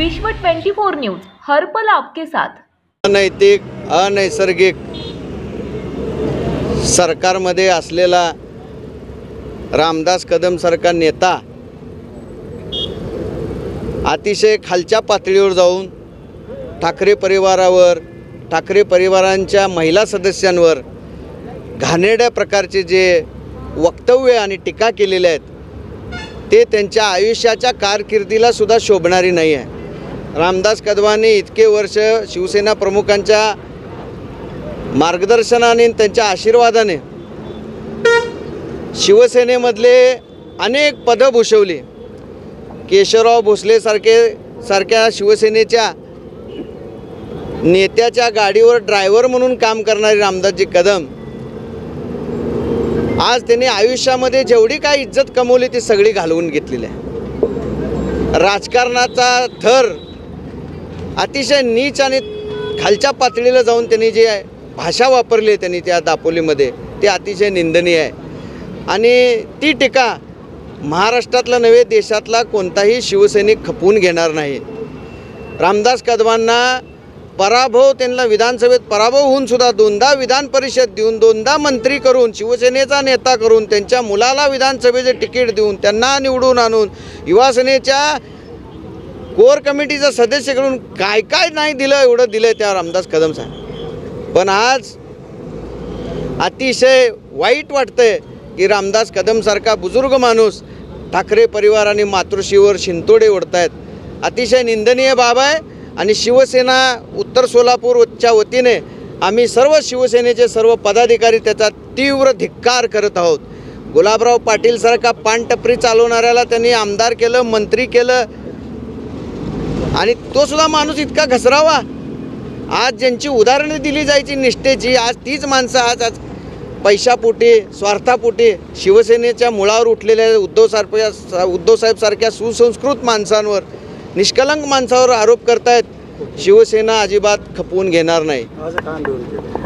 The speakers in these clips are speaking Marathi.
विश्व 24 न्यूज हर पल आपके साथ। अनैतिक अनैसर्गिक सरकारमध्ये असलेला रामदास कदम सारखा नेता अतिशय खालच्या पातळीवर जाऊन ठाकरे परिवारावर, ठाकरे परिवारांच्या महिला सदस्यांवर घाणेरड्या प्रकारचे जे वक्तव्य आणि टीका केलेले आहेत ते त्यांच्या आयुष्याच्या कारकिर्दीला सुद्धा शोभणारी नाही आहे। रामदास कदमांनी इतके वर्ष शिवसेना प्रमुखांच्या मार्गदर्शनाने, त्यांच्या आशीर्वादाने शिवसेनेमधले अनेक पदं भूषवली। केशवराव भोसले सारख्या शिवसेनेच्या नेत्याच्या गाडीवर ड्रायव्हर म्हणून काम करणारे रामदासजी कदम आज त्यांनी आयुष्यामध्ये जेवढी काय इज्जत कमवली ती सगळी घालवून घेतलेली आहे। राजकारणाचा थर अतिशय नीच आणि खालच्या पातळीला जाऊन त्यांनी जे भाषा वापरली त्यांनी त्या दापोलीमध्ये ते अतिशय निंदनीय आहे। आणि ती टीका महाराष्ट्रातला नव्हे देशातला कोणताही शिवसैनिक खपवून घेणार नाही। रामदास कदमांना पराभव, त्यांना विधानसभेत पराभव होऊन सुद्धा दोनदा विधान परिषद देऊन, दोनदा मंत्री करून, शिवसेनेचा नेता करून, त्यांच्या मुलाला विधानसभेचे तिकीट देऊन, त्यांना निवडून आणून, युवासेनेच्या कोर कमिटीचा सदस्य करून काय काय नाही दिलं एवढं दिलं त्या रामदास कदम साहेब। पण आज अतिशय वाईट वाटतंय की रामदास कदम सारखा बुजुर्ग माणूस ठाकरे परिवार आणि मातृश्रीवर शिंतोडे ओढतायत। अतिशय निंदनीय बाब आहे। आणि शिवसेना उत्तर सोलापूरच्या वतीने आम्ही सर्व शिवसेनेचे सर्व पदाधिकारी त्याचा तीव्र धिक्कार करत आहोत। गुलाबराव पाटील सारखा पानटपरी चालवणाऱ्याला त्यांनी आमदार केलं, मंत्री केलं आणि तो सुद्धा माणूस इतका घसरावा। आज ज्यांची उदाहरणे दिली जायची निष्ठेची, आज तीच माणसं आज पैशापोटी, स्वार्थापोटी शिवसेनेच्या मुळावर उठलेल्या उद्धव साहेब सारख्या सुसंस्कृत माणसांवर, निष्कलंक माणसावर आरोप करतायत। शिवसेना अजिबात खपवून घेणार नाही।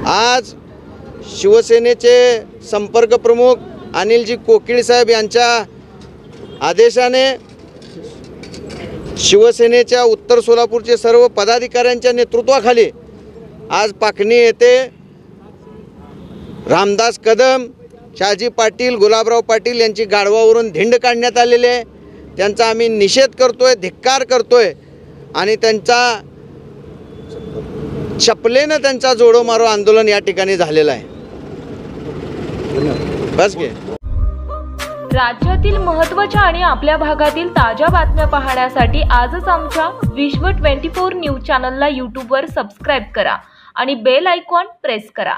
आज शिवसेनेचे संपर्क प्रमुख अनिलजी कोकीळ साहेब यांच्या आदेशाने शिवसेनेच्या उत्तर सोलापूरचे सर्व पदाधिकाऱ्यांच्या नेतृत्वाखाली आज पाकणी येथे रामदास कदम, शहाजी पाटील, गुलाबराव पाटील यांची गाढवावरून धिंड काढण्यात आलेली आहे। त्यांचा आम्ही निषेध करतोय, धिक्कार करतोय आणि त्यांचा चपलेनं त्यांचा जोडो मारो आंदोलन या ठिकाणी झालेलं आहे। बस घे। राज्यातील महत्त्वाच्या आणि आपल्या भागातील ताज्या बातम्या पाहण्यासाठी आजच आमच्या विश्व 24 न्यूज चॅनलला यूट्यूबवर सबस्क्राईब करा आणि बेल आयकॉन प्रेस करा।